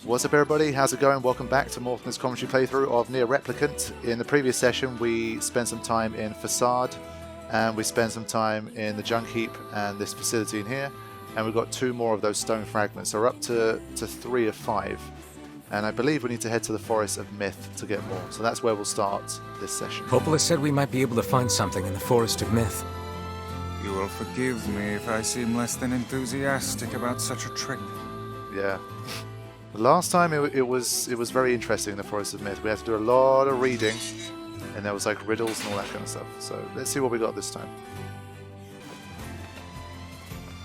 What's up everybody, how's it going? Welcome back to more from this commentary playthrough of NieR Replicant. In the previous session we spent some time in Facade and we spent some time in the junk heap and this facility in here, and we've got 2 more of those stone fragments, so we're up to 3 of 5, and I believe we need to head to the Forest of Myth to get more, so that's where we'll start this session. Popola said we might be able to find something in the Forest of Myth. You will forgive me if I seem less than enthusiastic about such a trip. Yeah. Last time it was very interesting in the Forest of Myth. We had to do a lot of reading, and there was like riddles and all that kind of stuff. So let's see what we got this time.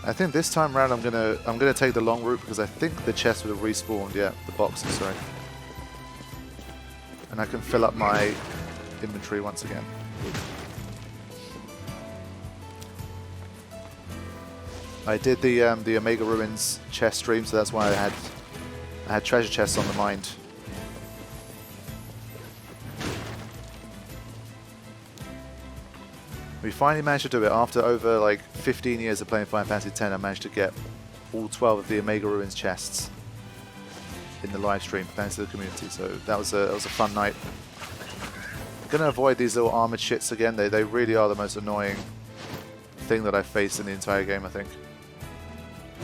I think this time round I'm gonna take the long route because I think the chest would have respawned. Yeah, the boxes, sorry. And I can fill up my inventory once again. I did the Omega Ruins chest stream, so that's why I had treasure chests on the mind. We finally managed to do it after over like 15 years of playing Final Fantasy X. I managed to get all 12 of the Omega Ruins chests in the live stream thanks to the community. So that was a fun night. I'm gonna avoid these little armored shits again. They really are the most annoying thing that I've faced in the entire game, I think.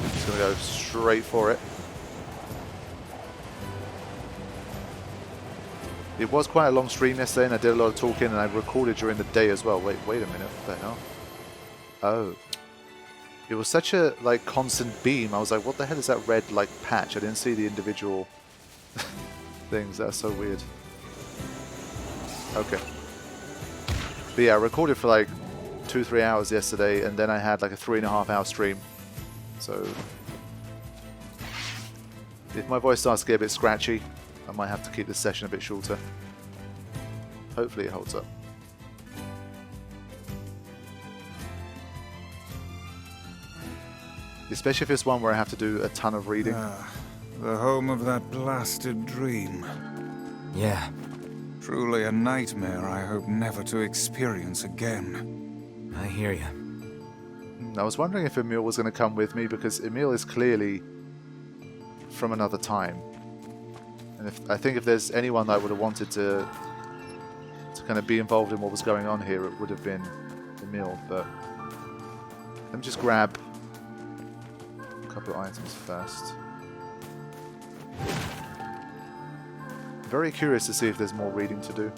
Just gonna go straight for it. It was quite a long stream yesterday, and I did a lot of talking, and I recorded during the day as well. Wait a minute, what the hell? Oh. It was such a, like, constant beam. I was like, what the hell is that red, like, patch? I didn't see the individual things. That's so weird. Okay. But yeah, I recorded for, like, 2-3 hours yesterday, and then I had, like, a 3.5-hour stream. So if my voice starts to get a bit scratchy, I might have to keep this session a bit shorter. Hopefully it holds up. Especially if it's one where I have to do a ton of reading. The home of that blasted dream. Yeah. Truly a nightmare I hope never to experience again. I hear you. I was wondering if Emil was going to come with me, because Emil is clearly from another time. And I think if there's anyone that I would have wanted to kind of be involved in what was going on here, it would have been Emil. But let me just grab a couple of items first. Very curious to see if there's more reading to do,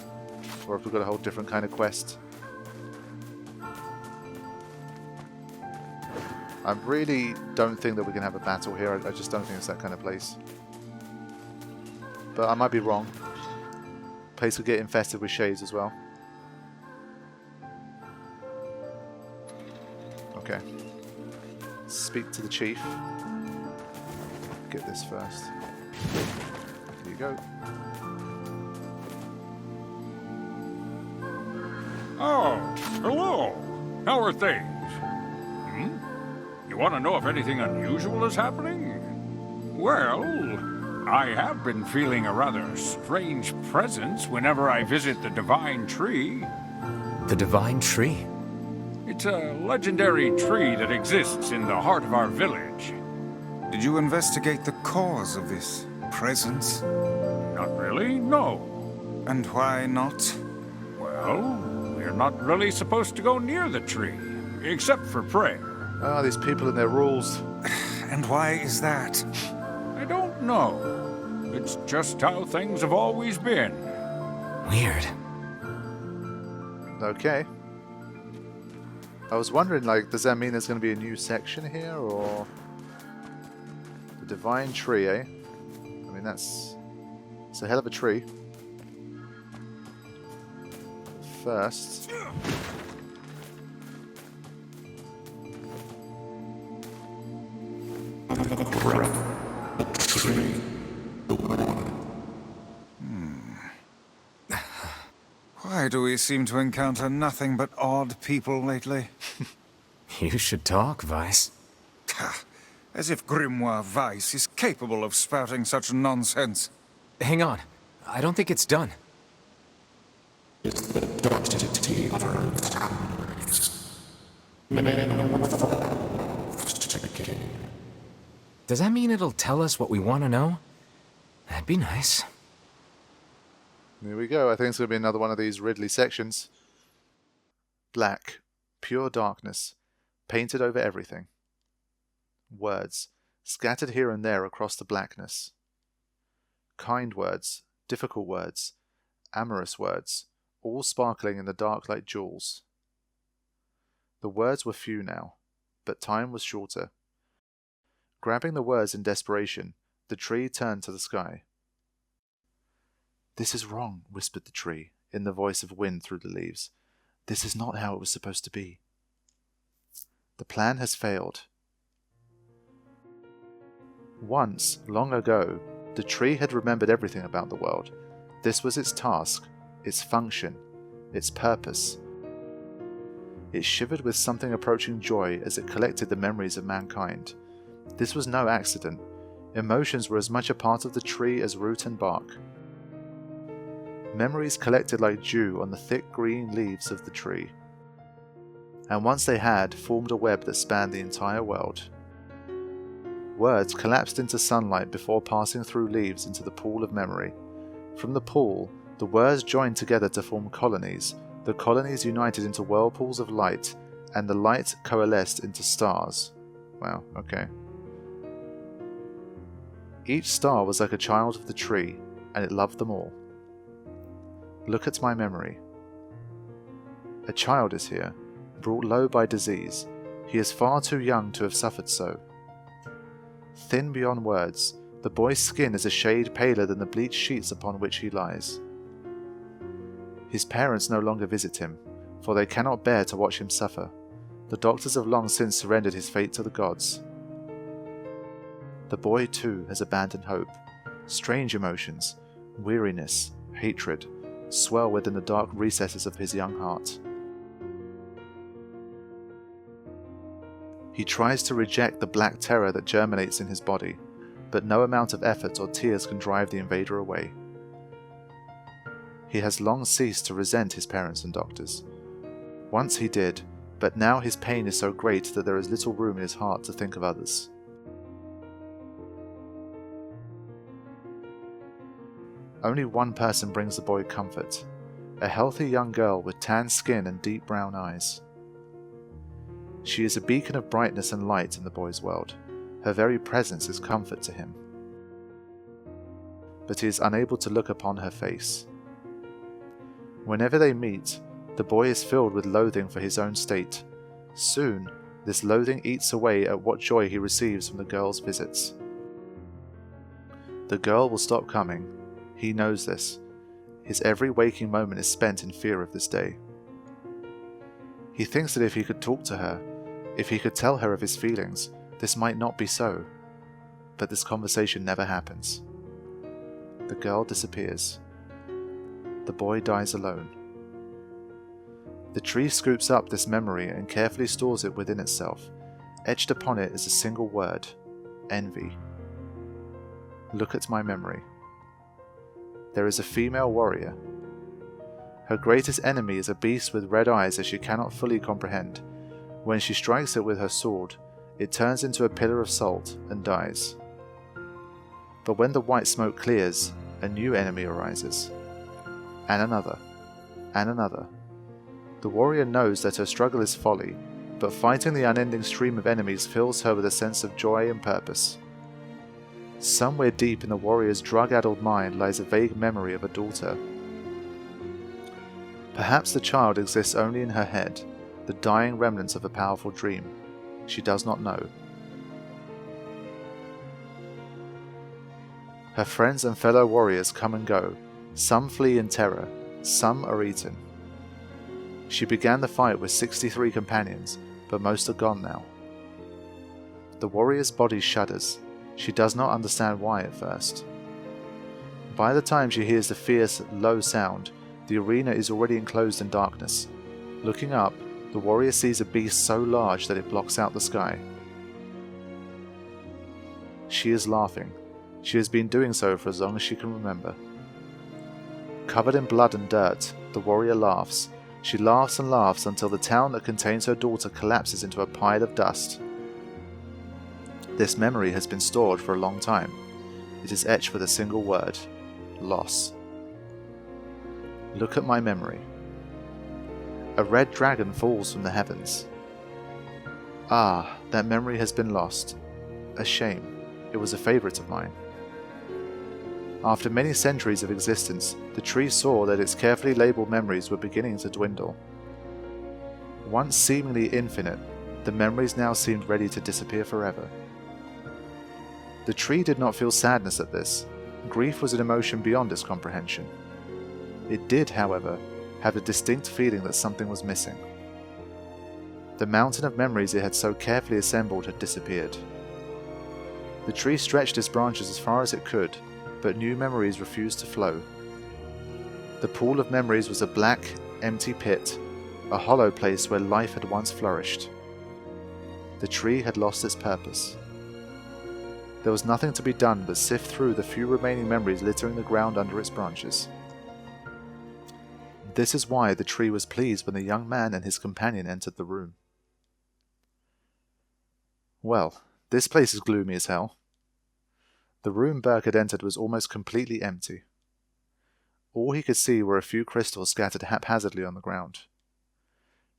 or if we've got a whole different kind of quest. I really don't think that we can have a battle here. I just don't think it's that kind of place. But I might be wrong. Place will get infested with shades as well. Okay. Speak to the chief. Get this first. Here you go. Oh, hello. How are things? You want to know if anything unusual is happening? Well, I have been feeling a rather strange presence whenever I visit the Divine Tree. The Divine Tree? It's a legendary tree that exists in the heart of our village. Did you investigate the cause of this presence? Not really, no. And why not? Well, we're not really supposed to go near the tree, except for prayer. Ah, these people and their rules. And why is that? I don't know. It's just how things have always been. Weird. Okay. I was wondering, like, does that mean there's going to be a new section here, or... The Divine Tree, eh? I mean, it's a hell of a tree. First... Why do we seem to encounter nothing but odd people lately? You should talk, Vice. As if Grimoire Weiss is capable of spouting such nonsense. Hang on. I don't think it's done. Does that mean it'll tell us what we want to know? That'd be nice. Here we go. I think it's going to be another one of these Ridley sections. Black, pure darkness, painted over everything. Words, scattered here and there across the blackness. Kind words, difficult words, amorous words, all sparkling in the dark like jewels. The words were few now, but time was shorter. Grabbing the words in desperation, the tree turned to the sky. "This is wrong," whispered the tree, in the voice of wind through the leaves. "This is not how it was supposed to be. The plan has failed." Once, long ago, the tree had remembered everything about the world. This was its task, its function, its purpose. It shivered with something approaching joy as it collected the memories of mankind. This was no accident. Emotions were as much a part of the tree as root and bark. Memories collected like dew on the thick green leaves of the tree, and once they had, formed a web that spanned the entire world. Words collapsed into sunlight before passing through leaves into the pool of memory. From the pool, the words joined together to form colonies, the colonies united into whirlpools of light, and the light coalesced into stars. Wow, okay. Each star was like a child of the tree, and it loved them all. Look at my memory. A child is here, brought low by disease. He is far too young to have suffered so. Thin beyond words, the boy's skin is a shade paler than the bleached sheets upon which he lies. His parents no longer visit him, for they cannot bear to watch him suffer. The doctors have long since surrendered his fate to the gods. The boy too has abandoned hope. Strange emotions, weariness, hatred, swell within the dark recesses of his young heart. He tries to reject the black terror that germinates in his body, but no amount of effort or tears can drive the invader away. He has long ceased to resent his parents and doctors. Once he did, but now his pain is so great that there is little room in his heart to think of others. Only one person brings the boy comfort, a healthy young girl with tan skin and deep brown eyes. She is a beacon of brightness and light in the boy's world. Her very presence is comfort to him. But he is unable to look upon her face. Whenever they meet, the boy is filled with loathing for his own state. Soon, this loathing eats away at what joy he receives from the girl's visits. The girl will stop coming. He knows this. His every waking moment is spent in fear of this day. He thinks that if he could talk to her, if he could tell her of his feelings, this might not be so. But this conversation never happens. The girl disappears. The boy dies alone. The tree scoops up this memory and carefully stores it within itself. Etched upon it is a single word: envy. Look at my memory. There is a female warrior. Her greatest enemy is a beast with red eyes that she cannot fully comprehend. When she strikes it with her sword, it turns into a pillar of salt and dies. But when the white smoke clears, a new enemy arises. And another. And another. The warrior knows that her struggle is folly, but fighting the unending stream of enemies fills her with a sense of joy and purpose. Somewhere deep in the warrior's drug-addled mind lies a vague memory of a daughter. Perhaps the child exists only in her head, the dying remnants of a powerful dream. She does not know. Her friends and fellow warriors come and go. Some flee in terror, some are eaten. She began the fight with 63 companions, but most are gone now. The warrior's body shudders. She does not understand why at first. By the time she hears the fierce, low sound, the arena is already enclosed in darkness. Looking up, the warrior sees a beast so large that it blocks out the sky. She is laughing. She has been doing so for as long as she can remember. Covered in blood and dirt, the warrior laughs. She laughs and laughs until the town that contains her daughter collapses into a pile of dust. This memory has been stored for a long time. It is etched with a single word: loss. Look at my memory. A red dragon falls from the heavens. Ah, that memory has been lost. A shame. It was a favorite of mine. After many centuries of existence, the tree saw that its carefully labeled memories were beginning to dwindle. Once seemingly infinite, the memories now seemed ready to disappear forever. The tree did not feel sadness at this. Grief was an emotion beyond its comprehension. It did, however, have a distinct feeling that something was missing. The mountain of memories it had so carefully assembled had disappeared. The tree stretched its branches as far as it could, but new memories refused to flow. The pool of memories was a black, empty pit, a hollow place where life had once flourished. The tree had lost its purpose. There was nothing to be done but sift through the few remaining memories littering the ground under its branches. This is why the tree was pleased when the young man and his companion entered the room. Well, this place is gloomy as hell. The room Burke had entered was almost completely empty. All he could see were a few crystals scattered haphazardly on the ground.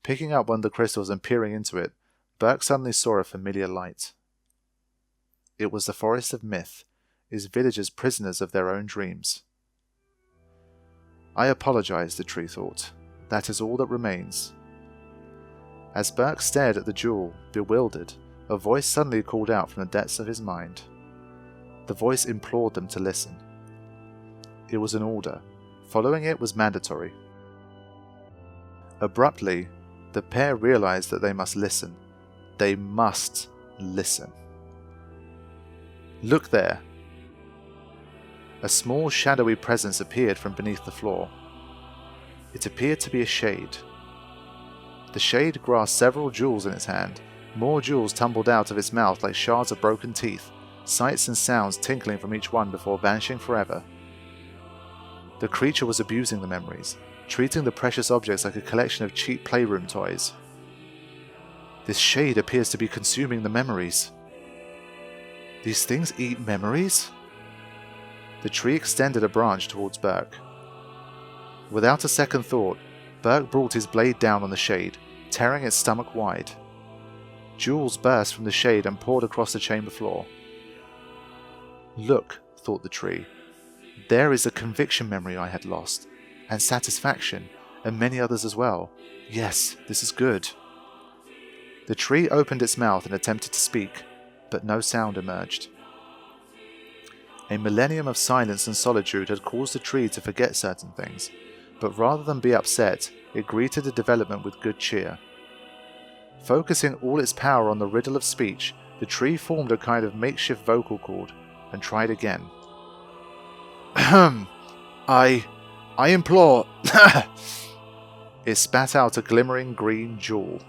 Picking up one of the crystals and peering into it, Burke suddenly saw a familiar light. It was the forest of myth, its villagers prisoners of their own dreams. I apologize, the tree thought. That is all that remains. As Burke stared at the jewel, bewildered, a voice suddenly called out from the depths of his mind. The voice implored them to listen. It was an order. Following it was mandatory. Abruptly, the pair realized that they must listen. They must listen. Look there. A small shadowy presence appeared from beneath the floor. It appeared to be a shade. The shade grasped several jewels in its hand. More jewels tumbled out of its mouth like shards of broken teeth, sights and sounds tinkling from each one before vanishing forever. The creature was abusing the memories, treating the precious objects like a collection of cheap playroom toys. This shade appears to be consuming the memories. These things eat memories? The tree extended a branch towards Burke. Without a second thought, Burke brought his blade down on the shade, tearing its stomach wide. Jewels burst from the shade and poured across the chamber floor. Look, thought the tree. There is a conviction memory I had lost, and satisfaction, and many others as well. Yes, this is good. The tree opened its mouth and attempted to speak, but no sound emerged. A millennium of silence and solitude had caused the tree to forget certain things, but rather than be upset, it greeted the development with good cheer. Focusing all its power on the riddle of speech, the tree formed a kind of makeshift vocal cord and tried again. Ahem. I implore. It spat out a glimmering green jewel.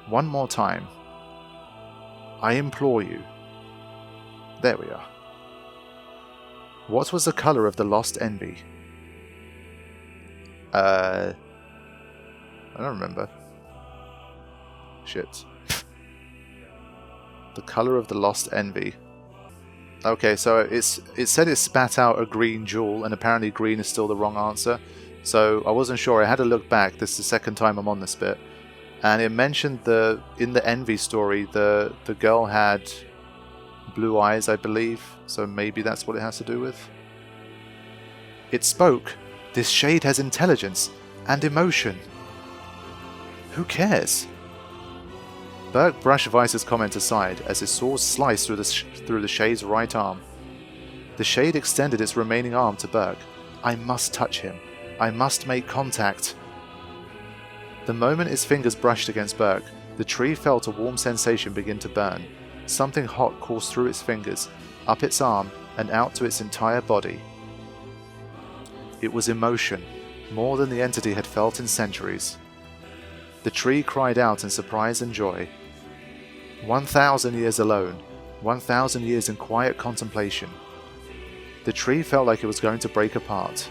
One more time. I implore you. There we are. What was the colour of the lost envy? I don't remember. Shit. The colour of the lost envy. Okay, so it said it spat out a green jewel, and apparently green is still the wrong answer. So I wasn't sure. I had to look back. This is the second time I'm on this bit. And it mentioned in the envy story, the girl had blue eyes, I believe. So maybe that's what it has to do with. It spoke. This shade has intelligence and emotion. Who cares? Burke brushed Vice's comment aside as his sword sliced through the shade's right arm. The shade extended its remaining arm to Burke. I must touch him. I must make contact. The moment its fingers brushed against Burke, the tree felt a warm sensation begin to burn. Something hot coursed through its fingers, up its arm, and out to its entire body. It was emotion, more than the entity had felt in centuries. The tree cried out in surprise and joy. 1,000 years alone, 1,000 years in quiet contemplation. The tree felt like it was going to break apart.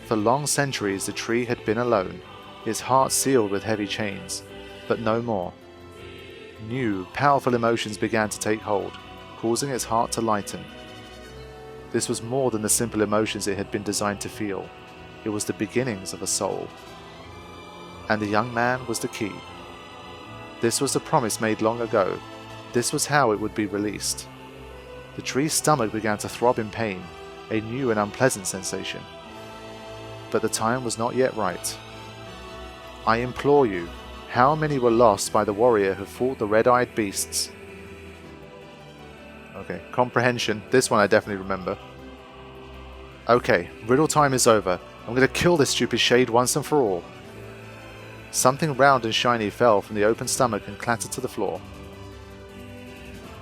For long centuries the tree had been alone, its heart sealed with heavy chains, but no more. New, powerful emotions began to take hold. causing its heart to lighten. This was more than the simple emotions it had been designed to feel. It was the beginnings of a soul. And the young man was the key. This was the promise made long ago. This was how it would be released. The tree's stomach began to throb in pain, a new and unpleasant sensation. But the time was not yet right. I implore you, how many were lost by the warrior who fought the red-eyed beasts? Okay, comprehension. This one I definitely remember. Okay, riddle time is over. I'm going to kill this stupid shade once and for all. Something round and shiny fell from the open stomach and clattered to the floor.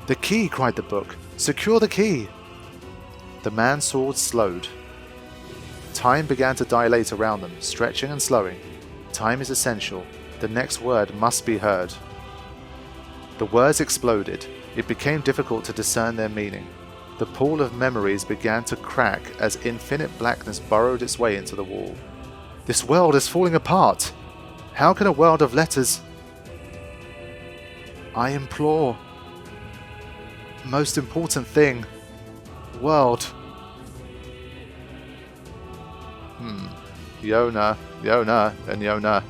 The key, cried the book. Secure the key. The man's sword slowed. Time began to dilate around them, stretching and slowing. Time is essential. The next word must be heard. The words exploded. It became difficult to discern their meaning. The pool of memories began to crack as infinite blackness burrowed its way into the wall. This world is falling apart. How can a world of letters... I implore... Most important thing... World... Yona, and Yona.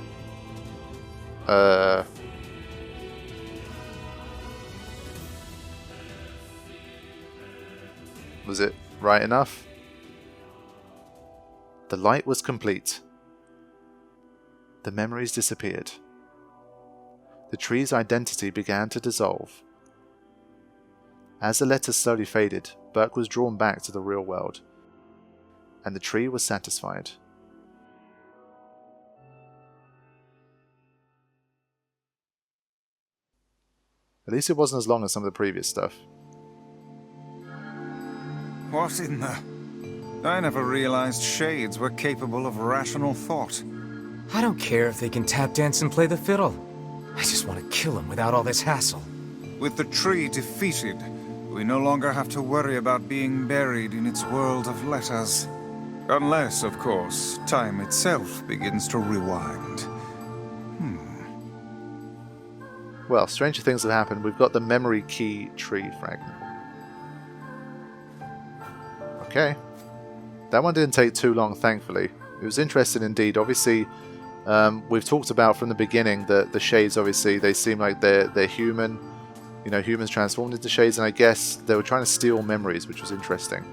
Was it right enough? The light was complete. The memories disappeared. The tree's identity began to dissolve. As the letters slowly faded, Burke was drawn back to the real world, and the tree was satisfied. At least it wasn't as long as some of the previous stuff. What in the... I never realized shades were capable of rational thought. I don't care if they can tap dance and play the fiddle. I just want to kill him without all this hassle. With the tree defeated, we no longer have to worry about being buried in its world of letters. Unless, of course, time itself begins to rewind. Well, stranger things have happened. We've got the memory key tree fragment. Okay. That one didn't take too long, thankfully. It was interesting indeed. Obviously, we've talked about from the beginning that the shades, obviously, they seem like they're human. You know, humans transformed into shades, and I guess they were trying to steal memories, which was interesting.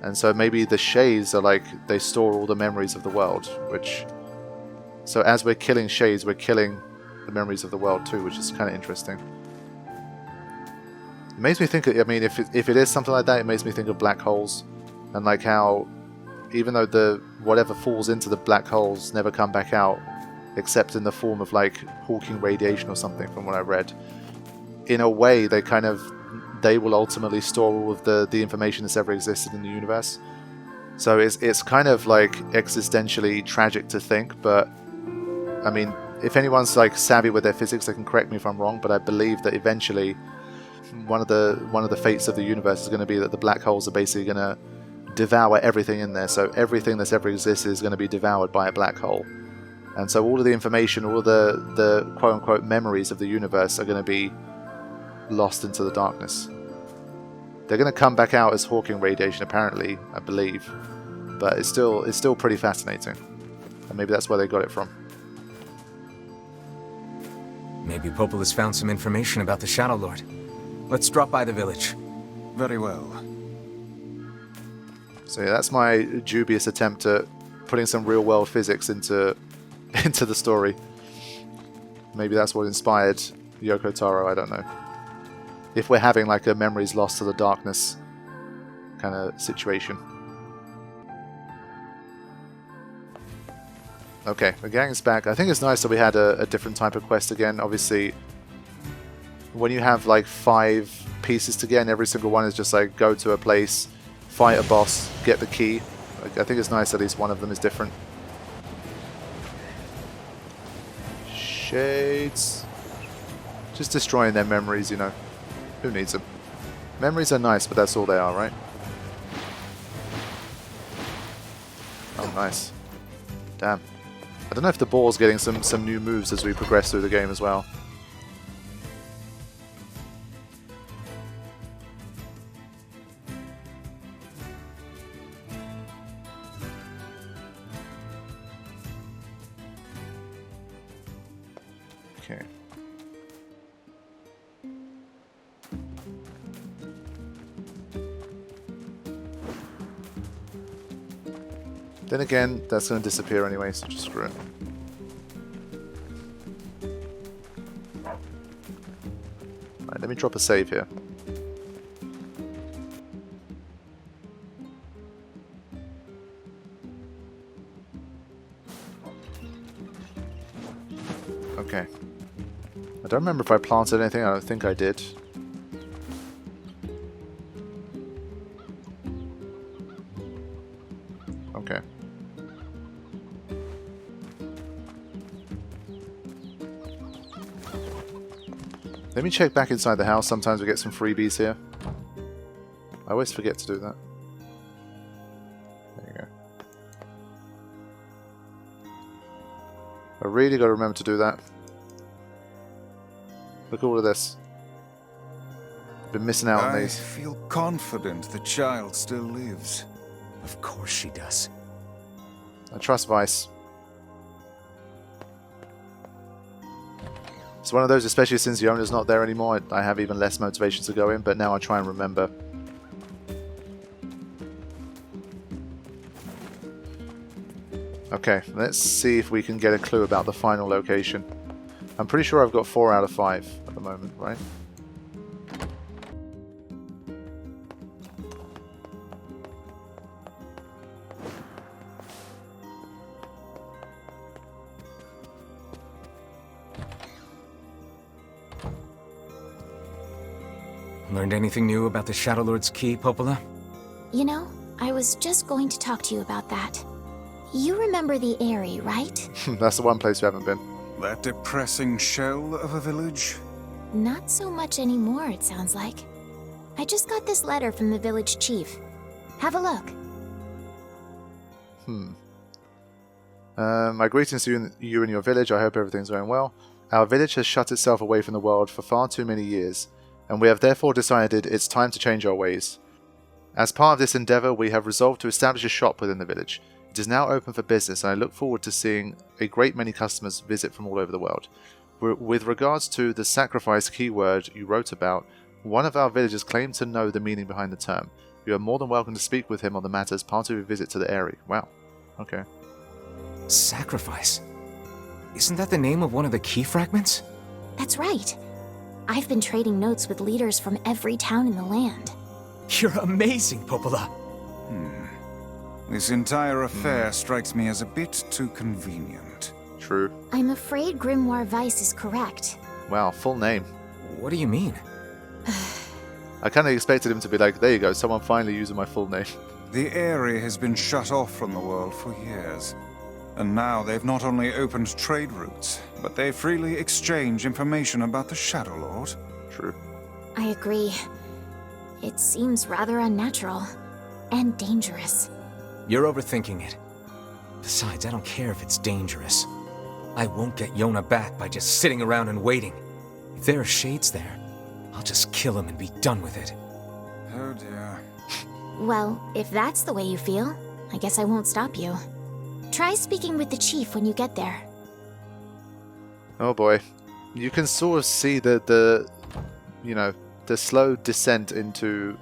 And so maybe the shades are like, they store all the memories of the world, which... So as we're killing shades, we're killing the memories of the world too, which is kind of interesting. It makes me think, I mean, if it is something like that, it makes me think of black holes, and like how even though the whatever falls into the black holes never come back out, except in the form of like Hawking radiation or something, from what I read, in a way they will ultimately store all of the information that's ever existed in the universe. So it's kind of like existentially tragic to think, but I mean, if anyone's like savvy with their physics, they can correct me if I'm wrong, but I believe that eventually one of the fates of the universe is going to be that the black holes are basically going to devour everything in there. So everything that's ever existed is going to be devoured by a black hole. And so all of the information, all of the quote-unquote memories of the universe are going to be lost into the darkness. They're going to come back out as Hawking radiation, apparently, I believe. But it's still pretty fascinating. And maybe that's where they got it from. Maybe Popel has found some information about the Shadow Lord. Let's drop by the village. Very well. So yeah, that's my dubious attempt at putting some real-world physics into the story. Maybe that's what inspired Yoko Taro, I don't know. If we're having like a memories lost to the darkness kind of situation. Okay, the gang's back. I think it's nice that we had a different type of quest again. Obviously, when you have like 5 pieces to get, and every single one is just like go to a place, fight a boss, get the key. Like, I think it's nice at least one of them is different. Shades. Just destroying their memories, you know. Who needs them? Memories are nice, but that's all they are, right? Oh, nice. Damn. I don't know if the ball's getting some new moves as we progress through the game as well. Okay. Then again, that's going to disappear anyway, so just screw it. Right, let me drop a save here. Okay. I don't remember if I planted anything. I don't think I did. Okay. Let me check back inside the house. Sometimes we get some freebies here. I always forget to do that. There you go. I really got to remember to do that. Look at all of this. Been missing out on these. I feel confident the child still lives. Of course she does. I trust Vice. It's one of those, especially since the owner's not there anymore, I have even less motivation to go in, but now I try and remember. Okay, let's see if we can get a clue about the final location. I'm pretty sure I've got 4 out of 5 at the moment, right? Learned anything new about the Shadow Lord's key, Popola? You know, I was just going to talk to you about that. You remember the Aerie, right? That's the one place we haven't been. That depressing shell of a village? Not so much anymore, it sounds like. I just got this letter from the village chief. Have a look. My greetings to you and your village. I hope everything's going well. Our village has shut itself away from the world for far too many years, and we have therefore decided it's time to change our ways. As part of this endeavour, we have resolved to establish a shop within the village. It is now open for business, and I look forward to seeing a great many customers visit from all over the world. With regards to the sacrifice keyword you wrote about, one of our villagers claimed to know the meaning behind the term. You are more than welcome to speak with him on the matter as part of your visit to the Aerie. Wow. Okay. Sacrifice? Isn't that the name of one of the key fragments? That's right. I've been trading notes with leaders from every town in the land. You're amazing, Popola. This entire affair strikes me as a bit too convenient. True. I'm afraid Grimoire Vice is correct. Wow, full name. What do you mean? I kind of expected him to be like, there you go, someone finally using my full name. The Aerie has been shut off from the world for years. And now they've not only opened trade routes, but they freely exchange information about the Shadow Lord. True. I agree. It seems rather unnatural. And dangerous. You're overthinking it. Besides, I don't care if it's dangerous. I won't get Yona back by just sitting around and waiting. If there are shades there, I'll just kill him and be done with it. Oh dear. Well, if that's the way you feel, I guess I won't stop you. Try speaking with the chief when you get there. Oh boy. You can sort of see the slow descent into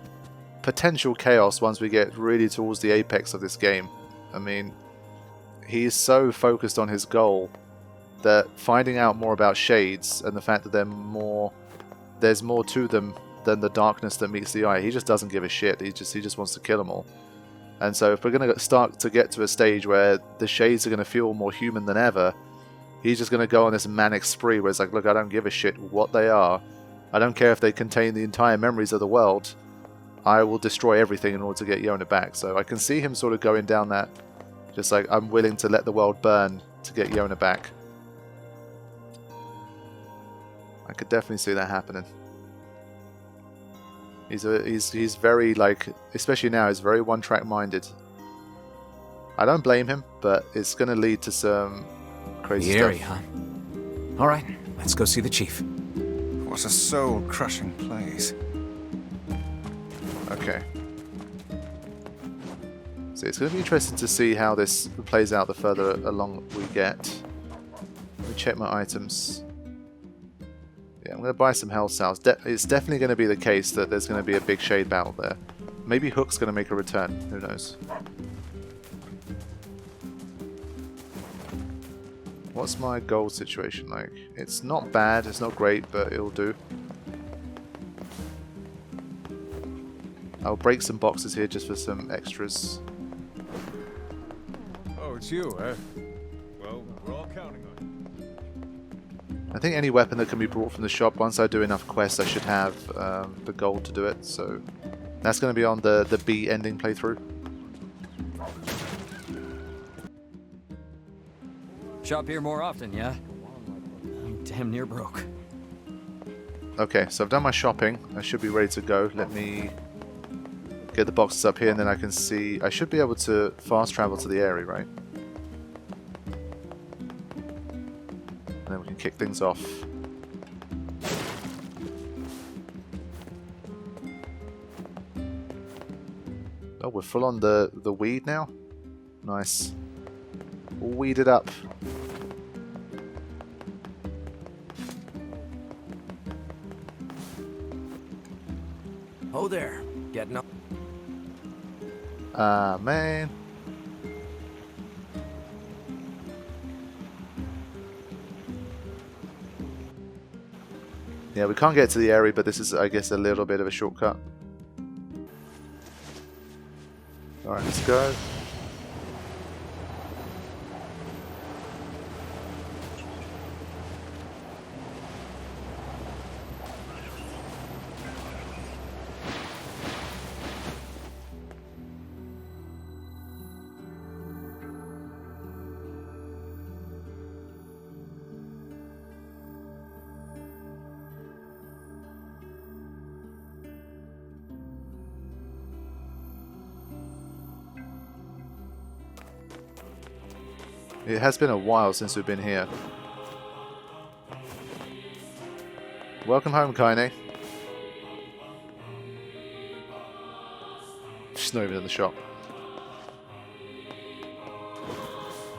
potential chaos once we get really towards the apex of this game. I mean, he's so focused on his goal that finding out more about shades and the fact that there's more to them than the darkness that meets the eye, he just doesn't give a shit. He just wants to kill them all. And so if we're going to start to get to a stage where the shades are going to feel more human than ever, he's just going to go on this manic spree where it's like, look, I don't give a shit what they are. I don't care if they contain the entire memories of the world. I will destroy everything in order to get Yona back. So I can see him sort of going down that, just like, I'm willing to let the world burn to get Yona back. I could definitely see that happening. He's very, like, especially now, he's very one-track minded. I don't blame him, but it's going to lead to some crazy The stuff. Aerie, huh? Alright, let's go see the chief. What a soul-crushing place. Okay. So it's going to be interesting to see how this plays out the further along we get. Let me check my items. I'm going to buy some health cells. It's definitely going to be the case that there's going to be a big shade battle there. Maybe Hook's going to make a return. Who knows? What's my gold situation like? It's not bad. It's not great, but it'll do. I'll break some boxes here just for some extras. Oh, it's you, eh? Well, we're all counting on you. I think any weapon that can be brought from the shop, once I do enough quests, I should have the gold to do it. So that's going to be on the B ending playthrough. Shop here more often, yeah? I'm damn near broke. Okay, so I've done my shopping. I should be ready to go. Let me get the boxes up here, and then I can see... I should be able to fast travel to the Aerie, right? And then we can kick things off. Oh, we're full on the weed now? Nice. All weeded up. Oh there, getting up. Ah, man. Yeah, we can't get to the Aerie, but this is, I guess, a little bit of a shortcut. Alright, let's go. It has been a while since we've been here. Welcome home, Kaine. She's not even in the shop.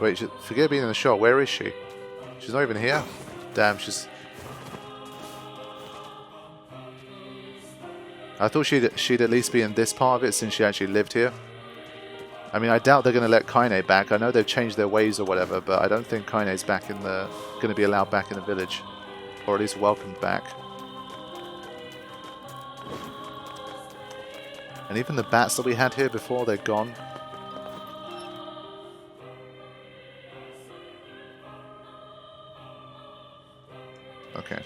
Wait, forget being in the shop. Where is she? She's not even here? Damn, she's... I thought she'd at least be in this part of it since she actually lived here. I mean, I doubt they're going to let Kaine back. I know they've changed their ways or whatever, but I don't think Kaine's back in the... going to be allowed back in the village. Or at least welcomed back. And even the bats that we had here before, they're gone. Okay.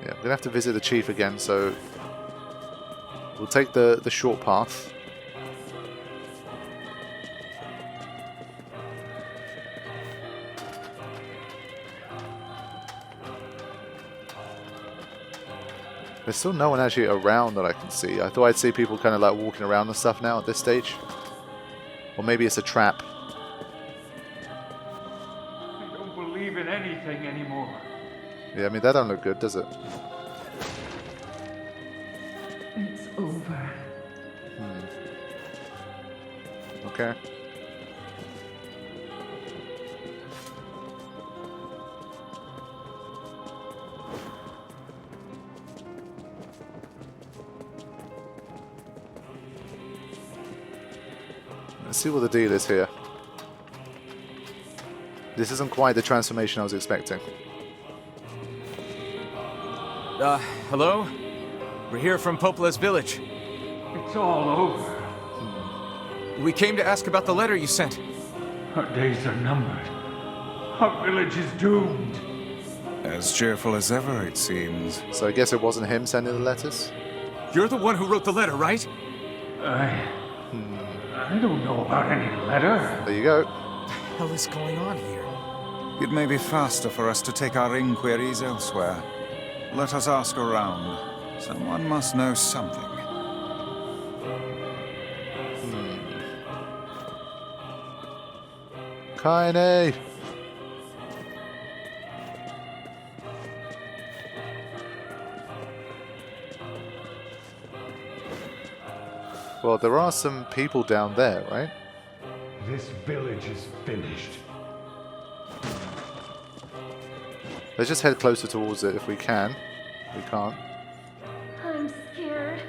Yeah, I'm gonna have to visit the chief again, so we'll take the short path. There's still no one actually around that I can see. I thought I'd see people kind of like walking around and stuff now at this stage. Or maybe it's a trap. I don't believe in anything anymore. Yeah, I mean, that don't look good, does it? It's over. Okay. Let's see what the deal is here. This isn't quite the transformation I was expecting. Hello? We're here from Popola's village. It's all over. We came to ask about the letter you sent. Our days are numbered. Our village is doomed. As cheerful as ever, it seems. So I guess it wasn't him sending the letters? You're the one who wrote the letter, right? I don't know about any letter. There you go. What the hell is going on here? It may be faster for us to take our inquiries elsewhere. Let us ask around. Someone must know something. Kaine! Well, there are some people down there, right? This village is finished. Let's just head closer towards it if we can. We can't. I'm scared.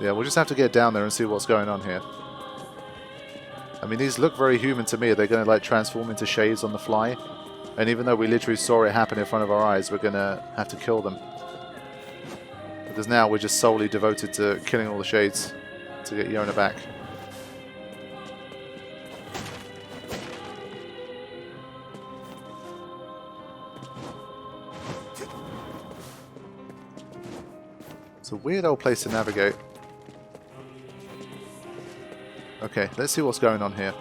Yeah, we'll just have to get down there and see what's going on here. I mean, these look very human to me. They're going to like transform into shades on the fly. And even though we literally saw it happen in front of our eyes, we're going to have to kill them. Because now we're just solely devoted to killing all the shades to get Yona back. It's a weird old place to navigate. Okay, let's see what's going on here.